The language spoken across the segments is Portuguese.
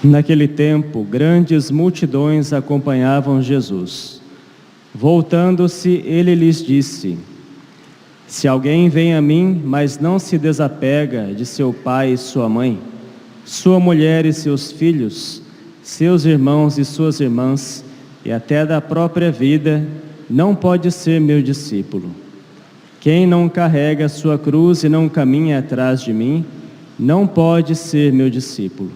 Naquele tempo, grandes multidões acompanhavam Jesus. Voltando-se, ele lhes disse: Se alguém vem a mim, mas não se desapega de seu pai e sua mãe, sua mulher e seus filhos, seus irmãos e suas irmãs, e até da própria vida, não pode ser meu discípulo. Quem não carrega sua cruz e não caminha atrás de mim, não pode ser meu discípulo.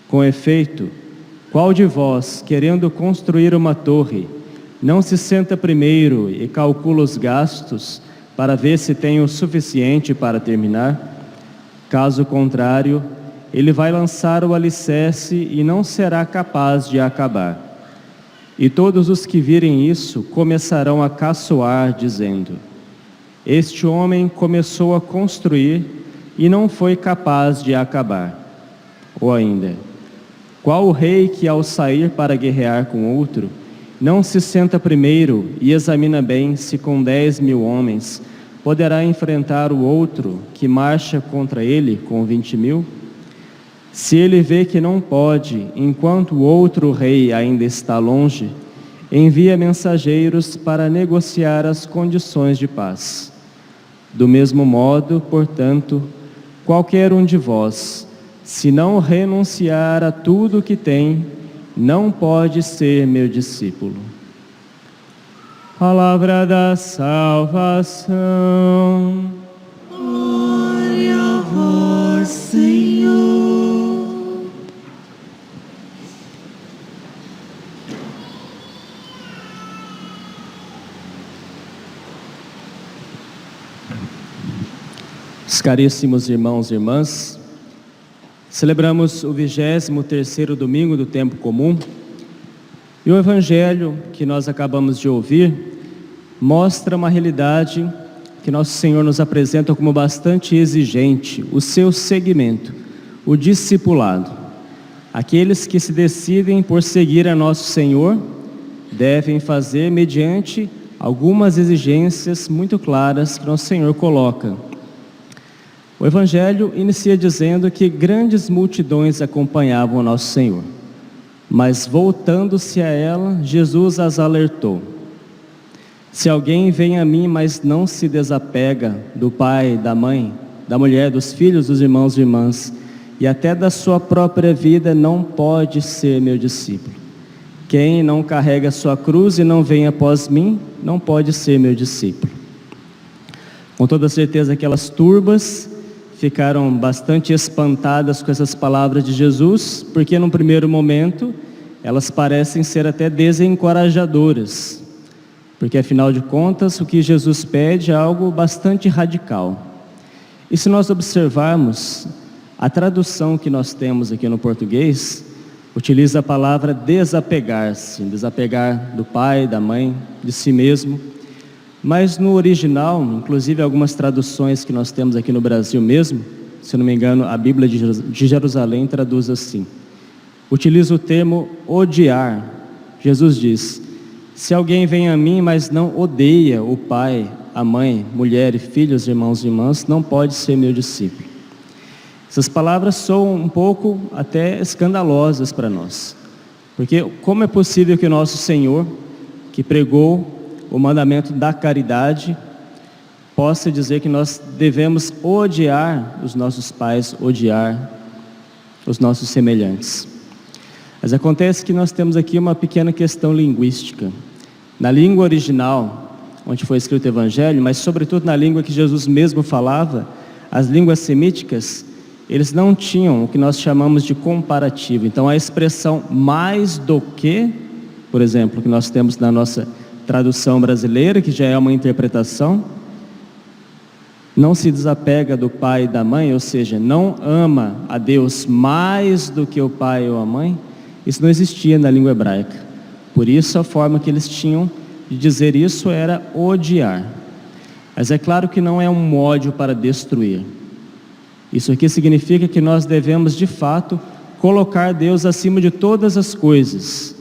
Com efeito, qual de vós, querendo construir uma torre, não se senta primeiro e calcula os gastos para ver se tem o suficiente para terminar? Caso contrário, ele vai lançar o alicerce e não será capaz de acabar. E todos os que virem isso começarão a caçoar, dizendo: Este homem começou a construir e não foi capaz de acabar. Ou ainda: Qual o rei que, ao sair para guerrear com outro, não se senta primeiro e examina bem se com 10.000 homens poderá enfrentar o outro que marcha contra ele com 20.000? Se ele vê que não pode, enquanto o outro rei ainda está longe, envia mensageiros para negociar as condições de paz. Do mesmo modo, portanto, qualquer um de vós, se não renunciar a tudo o que tem, não pode ser meu discípulo. Palavra da salvação. Glória a vós, Senhor. Os caríssimos irmãos e irmãs, celebramos o 23º domingo do tempo comum e o Evangelho que nós acabamos de ouvir mostra uma realidade que Nosso Senhor nos apresenta como bastante exigente: o seu seguimento, o discipulado. Aqueles que se decidem por seguir a Nosso Senhor devem fazer mediante algumas exigências muito claras que Nosso Senhor coloca. O Evangelho inicia dizendo que grandes multidões acompanhavam o Nosso Senhor, mas voltando-se a ela, Jesus as alertou: Se alguém vem a mim, mas não se desapega do pai, da mãe, da mulher, dos filhos, dos irmãos e irmãs, e até da sua própria vida, não pode ser meu discípulo. Quem não carrega sua cruz e não vem após mim, não pode ser meu discípulo. Com toda certeza, aquelas turbas ficaram bastante espantadas com essas palavras de Jesus, porque num primeiro momento elas parecem ser até desencorajadoras, porque afinal de contas o que Jesus pede é algo bastante radical. E se nós observarmos, a tradução que nós temos aqui no português utiliza a palavra desapegar-se, desapegar do pai, da mãe, de si mesmo. Mas no original, inclusive algumas traduções que nós temos aqui no Brasil mesmo, se não me engano, a Bíblia de Jerusalém traduz assim, utiliza o termo odiar. Jesus diz: se alguém vem a mim, mas não odeia o pai, a mãe, mulher, filhos, irmãos e irmãs, não pode ser meu discípulo. Essas palavras soam um pouco até escandalosas para nós, porque como é possível que o nosso Senhor, que pregou o mandamento da caridade, possa dizer que nós devemos odiar os nossos pais, odiar os nossos semelhantes? Mas acontece que nós temos aqui uma pequena questão linguística. Na língua original, onde foi escrito o Evangelho, mas sobretudo na língua que Jesus mesmo falava, as línguas semíticas, eles não tinham o que nós chamamos de comparativo. Então a expressão mais do que, por exemplo, que nós temos na nossa tradução brasileira, que já é uma interpretação, não se desapega do pai e da mãe, ou seja, não ama a Deus mais do que o pai ou a mãe, isso não existia na língua hebraica. Por isso a forma que eles tinham de dizer isso era odiar. Mas é claro que não é um ódio para destruir. Isso aqui significa que nós devemos, de fato, colocar Deus acima de todas as coisas,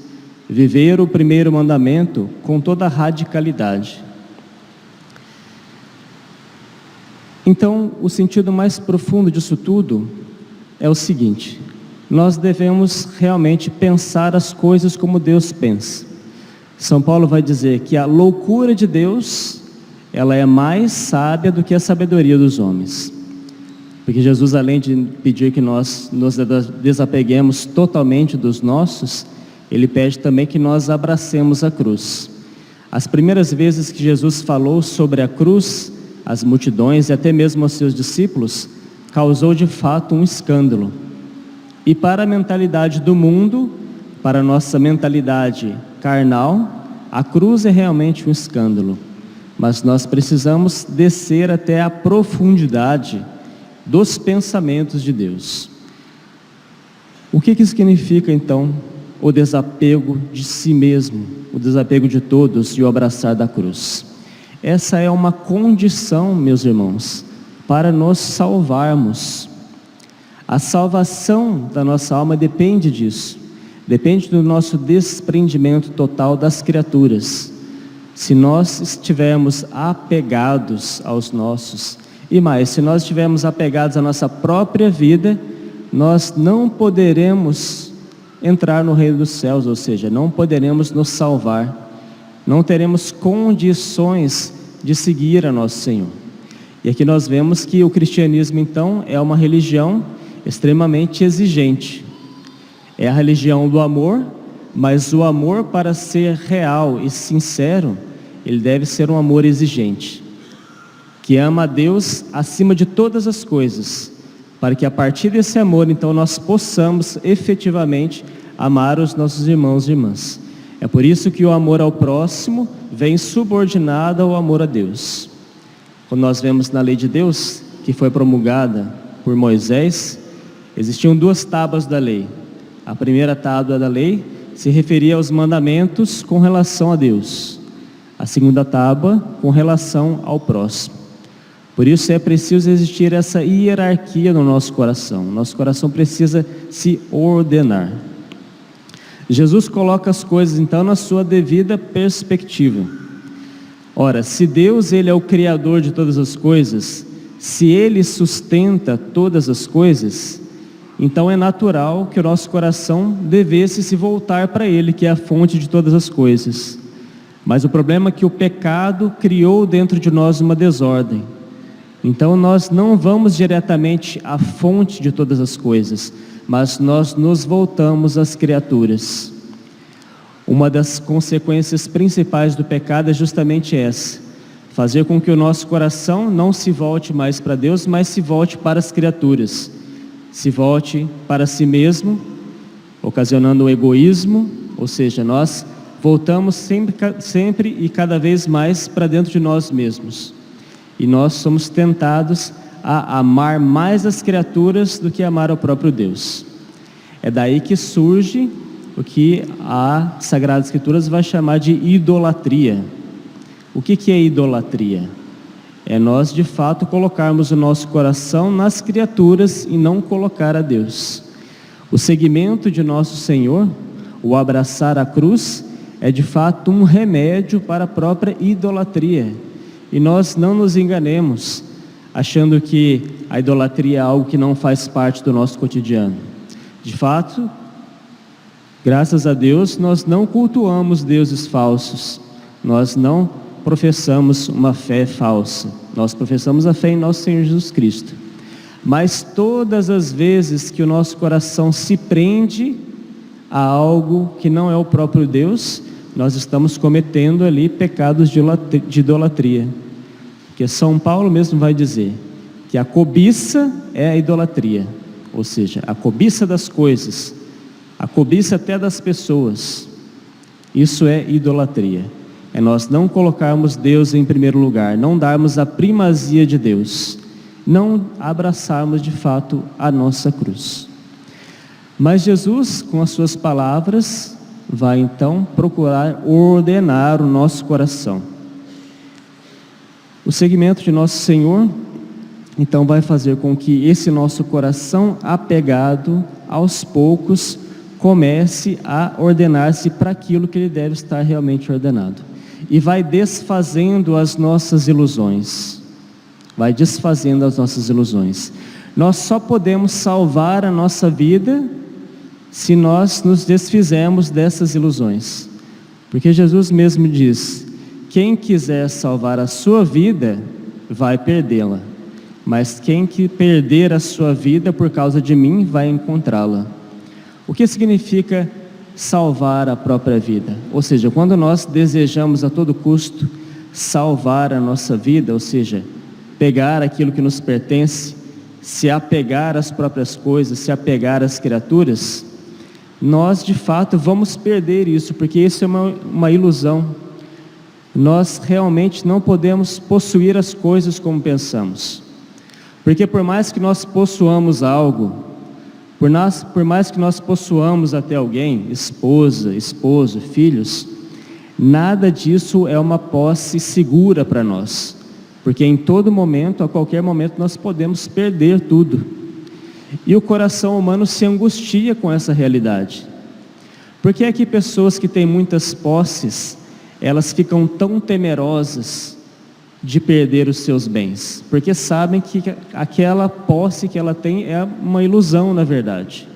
viver o primeiro mandamento com toda a radicalidade. Então, o sentido mais profundo disso tudo é o seguinte: nós devemos realmente pensar as coisas como Deus pensa. São Paulo vai dizer que a loucura de Deus, ela é mais sábia do que a sabedoria dos homens. Porque Jesus, além de pedir que nós nos desapeguemos totalmente dos nossos, Ele pede também que nós abracemos a cruz. As primeiras vezes que Jesus falou sobre a cruz, as multidões e até mesmo aos seus discípulos, causou de fato um escândalo. E para a mentalidade do mundo, para a nossa mentalidade carnal, a cruz é realmente um escândalo. Mas nós precisamos descer até a profundidade dos pensamentos de Deus. O que significa então o desapego de si mesmo, o desapego de todos e o abraçar da cruz? Essa é uma condição, meus irmãos, para nos salvarmos. A salvação da nossa alma depende disso, depende do nosso desprendimento total das criaturas. Se nós estivermos apegados aos nossos, e mais, se nós estivermos apegados à nossa própria vida, nós não poderemos entrar no reino dos céus, ou seja, não poderemos nos salvar, não teremos condições de seguir a nosso Senhor. E aqui nós vemos que o cristianismo então é uma religião extremamente exigente. É a religião do amor, mas o amor, para ser real e sincero, ele deve ser um amor exigente, que ama a Deus acima de todas as coisas, para que a partir desse amor, então, nós possamos efetivamente amar os nossos irmãos e irmãs. É por isso que o amor ao próximo vem subordinado ao amor a Deus. Quando nós vemos na lei de Deus, que foi promulgada por Moisés, existiam 2 tábuas da lei. A primeira tábua da lei se referia aos mandamentos com relação a Deus. A segunda tábua com relação ao próximo. Por isso é preciso existir essa hierarquia no nosso coração. Nosso coração precisa se ordenar. Jesus coloca as coisas então na sua devida perspectiva. Ora, se Deus, Ele é o Criador de todas as coisas, se Ele sustenta todas as coisas, então é natural que o nosso coração devesse se voltar para Ele, que é a fonte de todas as coisas. Mas o problema é que o pecado criou dentro de nós uma desordem. Então nós não vamos diretamente à fonte de todas as coisas, mas nós nos voltamos às criaturas. Uma das consequências principais do pecado é justamente essa: fazer com que o nosso coração não se volte mais para Deus, mas se volte para as criaturas, se volte para si mesmo, ocasionando o egoísmo, ou seja, nós voltamos sempre e cada vez mais para dentro de nós mesmos. E nós somos tentados a amar mais as criaturas do que amar o próprio Deus. É daí que surge o que a Sagrada Escritura vai chamar de idolatria. O que é idolatria? É nós de fato colocarmos o nosso coração nas criaturas e não colocar a Deus. O seguimento de nosso Senhor, o abraçar a cruz, é de fato um remédio para a própria idolatria. E nós não nos enganemos, achando que a idolatria é algo que não faz parte do nosso cotidiano. De fato, graças a Deus, nós não cultuamos deuses falsos, nós não professamos uma fé falsa, nós professamos a fé em nosso Senhor Jesus Cristo. Mas todas as vezes que o nosso coração se prende a algo que não é o próprio Deus, nós estamos cometendo ali pecados de idolatria. Porque São Paulo mesmo vai dizer que a cobiça é a idolatria, ou seja, a cobiça das coisas, a cobiça até das pessoas, isso é idolatria. É nós não colocarmos Deus em primeiro lugar, não darmos a primazia de Deus, não abraçarmos de fato a nossa cruz. Mas Jesus, com as suas palavras, vai então procurar ordenar o nosso coração. O seguimento de nosso Senhor então vai fazer com que esse nosso coração apegado, aos poucos, comece a ordenar-se para aquilo que ele deve estar realmente ordenado. E vai desfazendo as nossas ilusões. Vai desfazendo as nossas ilusões. Nós só podemos salvar a nossa vida se nós nos desfizermos dessas ilusões. Porque Jesus mesmo diz: quem quiser salvar a sua vida, vai perdê-la. Mas quem que perder a sua vida por causa de mim, vai encontrá-la. O que significa salvar a própria vida? Ou seja, quando nós desejamos a todo custo salvar a nossa vida, ou seja, pegar aquilo que nos pertence, se apegar às próprias coisas, se apegar às criaturas, nós de fato vamos perder isso, porque isso é uma ilusão. Nós realmente não podemos possuir as coisas como pensamos. Porque por mais que nós possuamos algo, por mais que nós possuamos até alguém, esposa, esposo, filhos, nada disso é uma posse segura para nós. Porque em todo momento, a qualquer momento, nós podemos perder tudo. E o coração humano se angustia com essa realidade. Por que é que pessoas que têm muitas posses, elas ficam tão temerosas de perder os seus bens? Porque sabem que aquela posse que ela tem é uma ilusão, na verdade.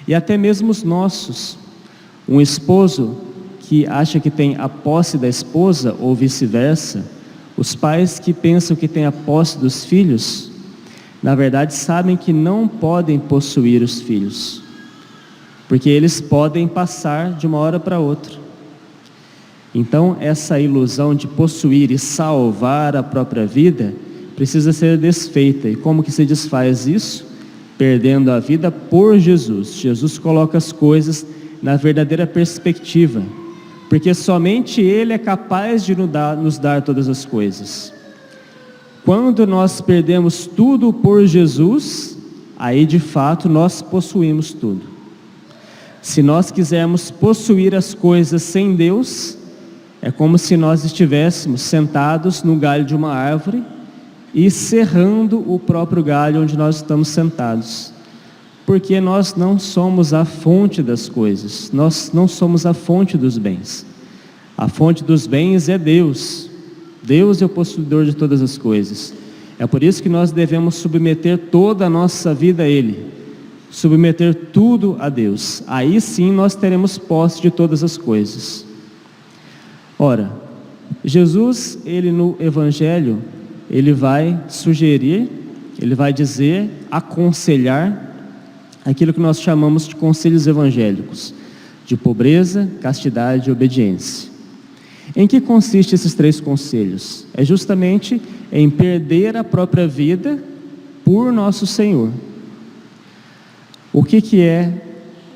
E até mesmo os nossos. Um esposo que acha que tem a posse da esposa, ou vice-versa, os pais que pensam que têm a posse dos filhos, na verdade sabem que não podem possuir os filhos, porque eles podem passar de uma hora para outra. Então essa ilusão de possuir e salvar a própria vida precisa ser desfeita. E como que se desfaz isso? Perdendo a vida por Jesus. Jesus coloca as coisas na verdadeira perspectiva, porque somente Ele é capaz de nos dar todas as coisas. Quando nós perdemos tudo por Jesus, aí de fato nós possuímos tudo. Se nós quisermos possuir as coisas sem Deus, é como se nós estivéssemos sentados no galho de uma árvore e serrando o próprio galho onde nós estamos sentados. Porque nós não somos a fonte das coisas, nós não somos a fonte dos bens. A fonte dos bens é Deus. Deus é o possuidor de todas as coisas. É por isso que nós devemos submeter toda a nossa vida a Ele, submeter tudo a Deus. Aí sim nós teremos posse de todas as coisas. Ora, Jesus, Ele no Evangelho, Ele vai sugerir, Ele vai dizer, aconselhar aquilo que nós chamamos de conselhos evangélicos, de pobreza, castidade e obediência. Em que consistem esses 3 conselhos? É justamente em perder a própria vida por nosso Senhor. O que é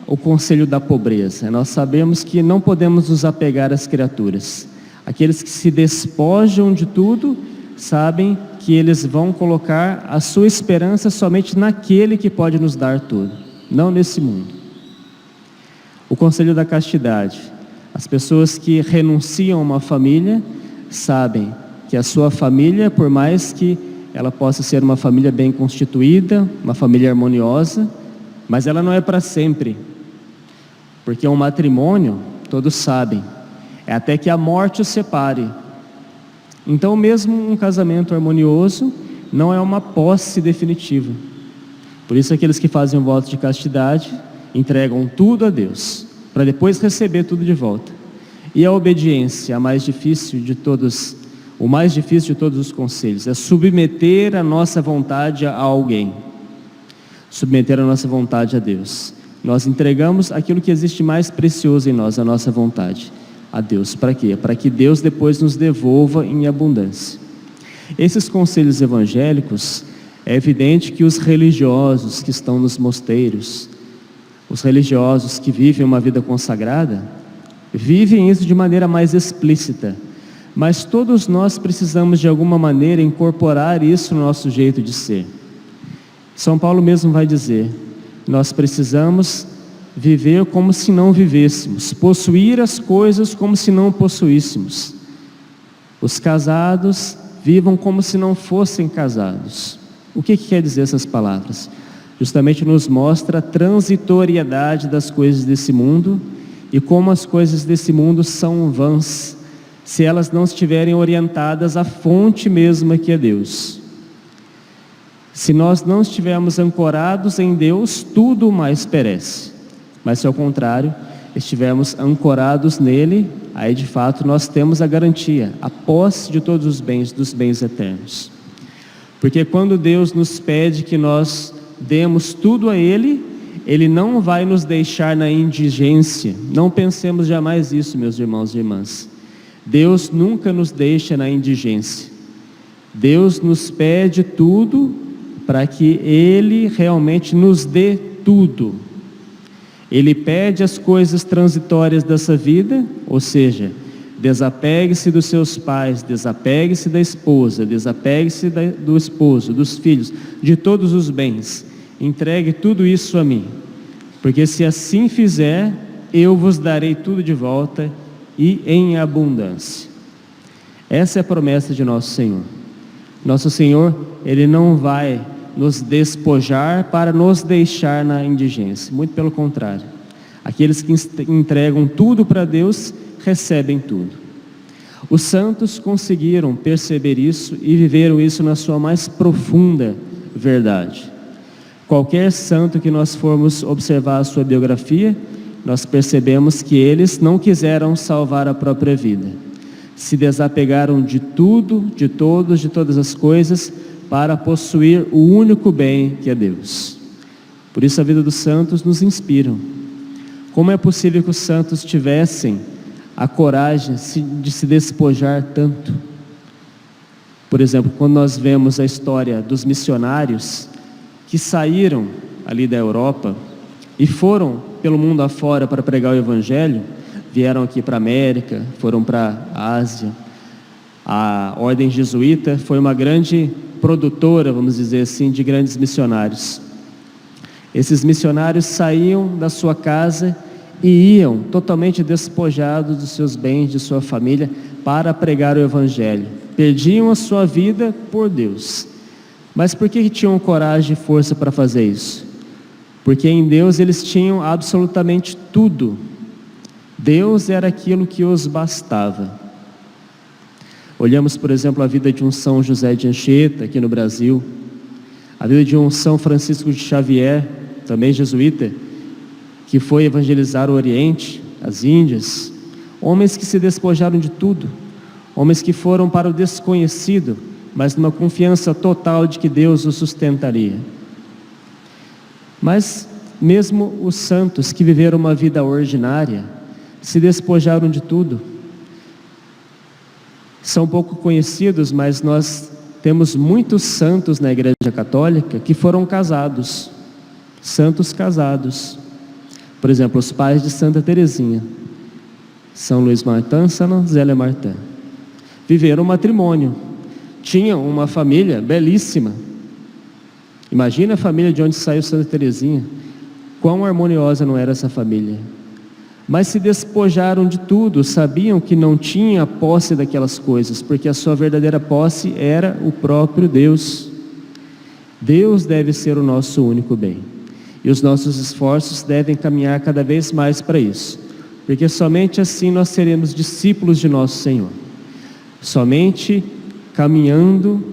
o conselho da pobreza? Nós sabemos que não podemos nos apegar às criaturas. Aqueles que se despojam de tudo, sabem que eles vão colocar a sua esperança somente naquele que pode nos dar tudo, não nesse mundo. O conselho da castidade: as pessoas que renunciam a uma família, sabem que a sua família, por mais que ela possa ser uma família bem constituída, uma família harmoniosa, mas ela não é para sempre. Porque um matrimônio, todos sabem, é até que a morte os separe. Então mesmo um casamento harmonioso não é uma posse definitiva. Por isso aqueles que fazem um voto de castidade entregam tudo a Deus, para depois receber tudo de volta. E a obediência, o mais difícil de todos os conselhos, é submeter a nossa vontade a alguém. Submeter a nossa vontade a Deus. Nós entregamos aquilo que existe mais precioso em nós, a nossa vontade a Deus. Para quê? Para que Deus depois nos devolva em abundância. Esses conselhos evangélicos, é evidente que os religiosos que estão nos mosteiros, os religiosos que vivem uma vida consagrada, vivem isso de maneira mais explícita. Mas todos nós precisamos de alguma maneira incorporar isso no nosso jeito de ser. São Paulo mesmo vai dizer: nós precisamos viver como se não vivêssemos, possuir as coisas como se não possuíssemos. Os casados vivam como se não fossem casados. O que quer dizer essas palavras? Justamente nos mostra a transitoriedade das coisas desse mundo e como as coisas desse mundo são vãs, se elas não estiverem orientadas à fonte mesma que é Deus. Se nós não estivermos ancorados em Deus, tudo mais perece. Mas se ao contrário, estivermos ancorados nele, aí de fato nós temos a garantia, a posse de todos os bens, dos bens eternos. Porque quando Deus nos pede que nós demos tudo a Ele, Ele não vai nos deixar na indigência. Não pensemos jamais isso, meus irmãos e irmãs. Deus nunca nos deixa na indigência. Deus nos pede tudo para que Ele realmente nos dê tudo. Ele pede as coisas transitórias dessa vida, ou seja, desapegue-se dos seus pais, desapegue-se da esposa, desapegue-se do esposo, dos filhos, de todos os bens. Entregue tudo isso a mim, porque se assim fizer, eu vos darei tudo de volta e em abundância. Essa é a promessa de nosso Senhor. Nosso Senhor, Ele não vai nos despojar para nos deixar na indigência, muito pelo contrário. Aqueles que entregam tudo para Deus, recebem tudo. Os santos conseguiram perceber isso e viveram isso na sua mais profunda verdade. Qualquer santo que nós formos observar a sua biografia, nós percebemos que eles não quiseram salvar a própria vida. Se desapegaram de tudo, de todos, de todas as coisas, para possuir o único bem que é Deus. Por isso a vida dos santos nos inspira. Como é possível que os santos tivessem a coragem de se despojar tanto? Por exemplo, quando nós vemos a história dos missionários que saíram ali da Europa e foram pelo mundo afora para pregar o Evangelho, vieram aqui para a América, foram para a Ásia. A ordem jesuíta foi uma grande produtora, vamos dizer assim, de grandes missionários. Esses missionários saíam da sua casa e iam totalmente despojados dos seus bens, de sua família, para pregar o Evangelho. Perdiam a sua vida por Deus. Mas por que tinham coragem e força para fazer isso? Porque em Deus eles tinham absolutamente tudo. Deus era aquilo que os bastava. Olhamos, por exemplo, a vida de um São José de Anchieta, aqui no Brasil, a vida de um São Francisco de Xavier, também jesuíta, que foi evangelizar o Oriente, as Índias, homens que se despojaram de tudo, homens que foram para o desconhecido, mas numa confiança total de que Deus os sustentaria. Mas mesmo os santos que viveram uma vida ordinária, se despojaram de tudo. São pouco conhecidos, mas nós temos muitos santos na Igreja Católica que foram casados, santos casados. Por exemplo, os pais de Santa Teresinha, São Luís Martin, Santa Zélia Martin, viveram um matrimônio, tinham uma família belíssima. Imagina a família de onde saiu Santa Teresinha, quão harmoniosa não era essa família. Mas se despojaram de tudo, sabiam que não tinha posse daquelas coisas, porque a sua verdadeira posse era o próprio Deus. Deus deve ser o nosso único bem, e os nossos esforços devem caminhar cada vez mais para isso, porque somente assim nós seremos discípulos de nosso Senhor. Somente caminhando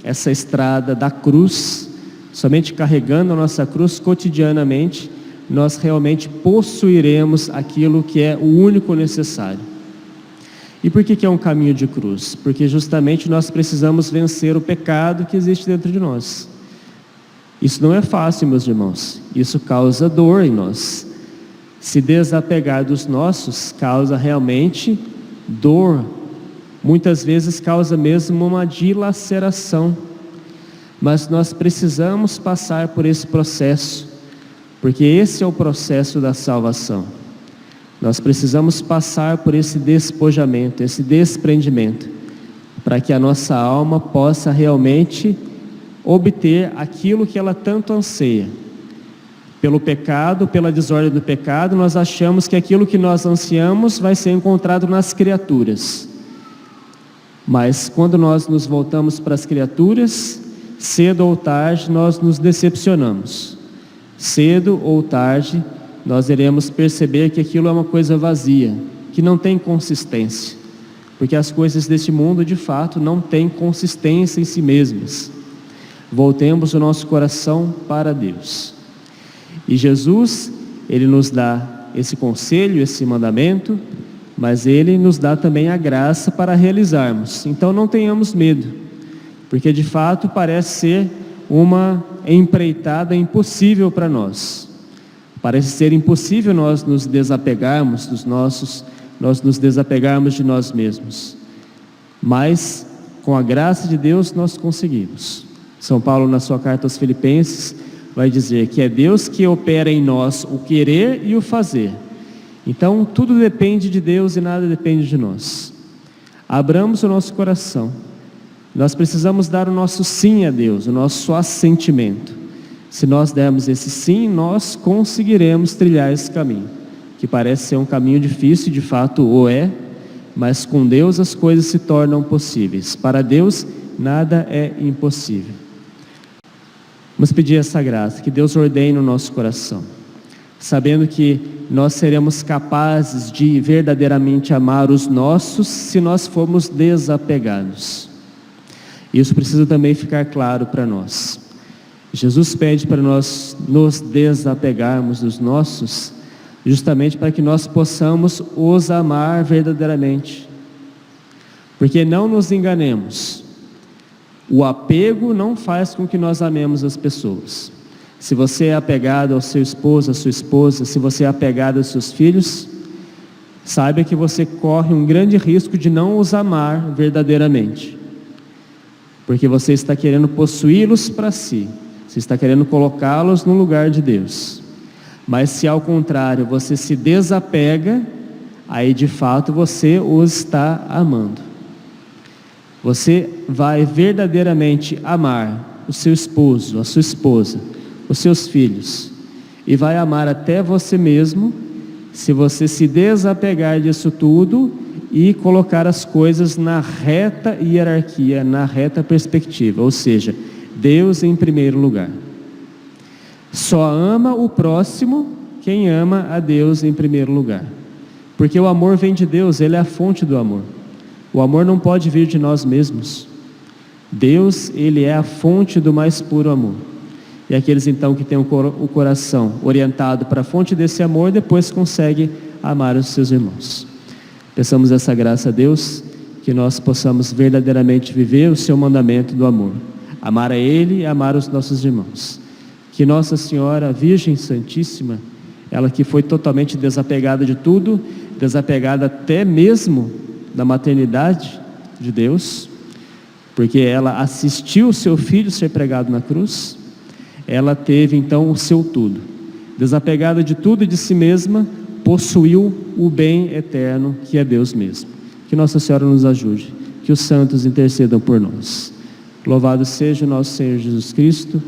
essa estrada da cruz, somente carregando a nossa cruz cotidianamente, nós realmente possuiremos aquilo que é o único necessário. E por que é um caminho de cruz? Porque justamente nós precisamos vencer o pecado que existe dentro de nós. Isso não é fácil, meus irmãos. Isso causa dor em nós. Se desapegar dos nossos causa realmente dor. Muitas vezes causa mesmo uma dilaceração. Mas nós precisamos passar por esse processo, porque esse é o processo da salvação. Nós precisamos passar por esse despojamento, esse desprendimento, para que a nossa alma possa realmente obter aquilo que ela tanto anseia. Pelo pecado, pela desordem do pecado, nós achamos que aquilo que nós ansiamos vai ser encontrado nas criaturas. Mas quando nós nos voltamos para as criaturas, cedo ou tarde nós nos decepcionamos. Cedo ou tarde nós iremos perceber que aquilo é uma coisa vazia, que não tem consistência, porque as coisas deste mundo de fato não têm consistência em si mesmas. Voltemos o nosso coração para Deus. E Jesus, Ele nos dá esse conselho, esse mandamento, mas Ele nos dá também a graça para realizarmos. Então não tenhamos medo, porque de fato parece ser uma empreitada impossível para nós. Parece ser impossível nós nos desapegarmos nós nos desapegarmos de nós mesmos. Mas com a graça de Deus nós conseguimos. São Paulo, na sua carta aos Filipenses, vai dizer que é Deus que opera em nós o querer e o fazer. Então tudo depende de Deus e nada depende de nós. Abramos o nosso coração. Nós precisamos dar o nosso sim a Deus, o nosso assentimento. Se nós dermos esse sim, nós conseguiremos trilhar esse caminho, que parece ser um caminho difícil, de fato o é, mas com Deus as coisas se tornam possíveis. Para Deus nada é impossível. Vamos pedir essa graça, que Deus ordene no nosso coração, sabendo que nós seremos capazes de verdadeiramente amar os nossos se nós formos desapegados. Isso precisa também ficar claro para nós. Jesus pede para nós nos desapegarmos dos nossos, justamente para que nós possamos os amar verdadeiramente. Porque não nos enganemos, o apego não faz com que nós amemos as pessoas. Se você é apegado ao seu esposo, à sua esposa, se você é apegado aos seus filhos, saiba que você corre um grande risco de não os amar verdadeiramente, porque você está querendo possuí-los para si, você está querendo colocá-los no lugar de Deus. Mas se ao contrário você se desapega, aí de fato você os está amando. Você vai verdadeiramente amar o seu esposo, a sua esposa, os seus filhos, e vai amar até você mesmo, se você se desapegar disso tudo e colocar as coisas na reta hierarquia, na reta perspectiva, ou seja, Deus em primeiro lugar. Só ama o próximo quem ama a Deus em primeiro lugar, porque o amor vem de Deus, Ele é a fonte do amor. O amor não pode vir de nós mesmos. Deus, Ele é a fonte do mais puro amor. E aqueles então que têm o coração orientado para a fonte desse amor, depois conseguem amar os seus irmãos. Peçamos essa graça a Deus, que nós possamos verdadeiramente viver o seu mandamento do amor. Amar a Ele e amar os nossos irmãos. Que Nossa Senhora, a Virgem Santíssima, ela que foi totalmente desapegada de tudo, desapegada até mesmo da maternidade de Deus, porque ela assistiu o seu filho ser pregado na cruz, ela teve então o seu tudo, desapegada de tudo e de si mesma, possuiu o bem eterno que é Deus mesmo. Que Nossa Senhora nos ajude, que os santos intercedam por nós. Louvado seja o nosso Senhor Jesus Cristo.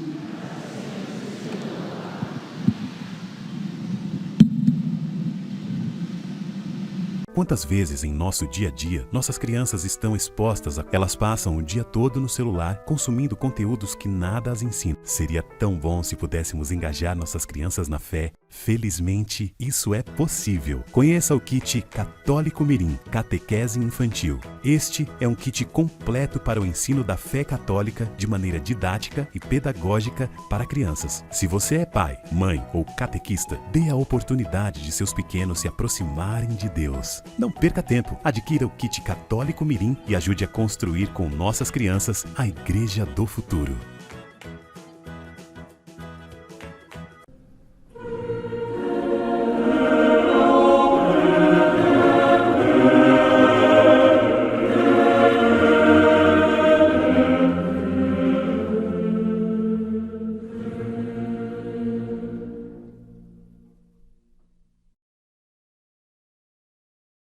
Quantas vezes em nosso dia a dia, nossas crianças estão expostas elas passam o dia todo no celular, consumindo conteúdos que nada as ensinam. Seria tão bom se pudéssemos engajar nossas crianças na fé. Felizmente, isso é possível. Conheça o kit Católico Mirim, Catequese Infantil. Este é um kit completo para o ensino da fé católica de maneira didática e pedagógica para crianças. Se você é pai, mãe ou catequista, dê a oportunidade de seus pequenos se aproximarem de Deus. Não perca tempo, adquira o kit Católico Mirim e ajude a construir com nossas crianças a Igreja do Futuro.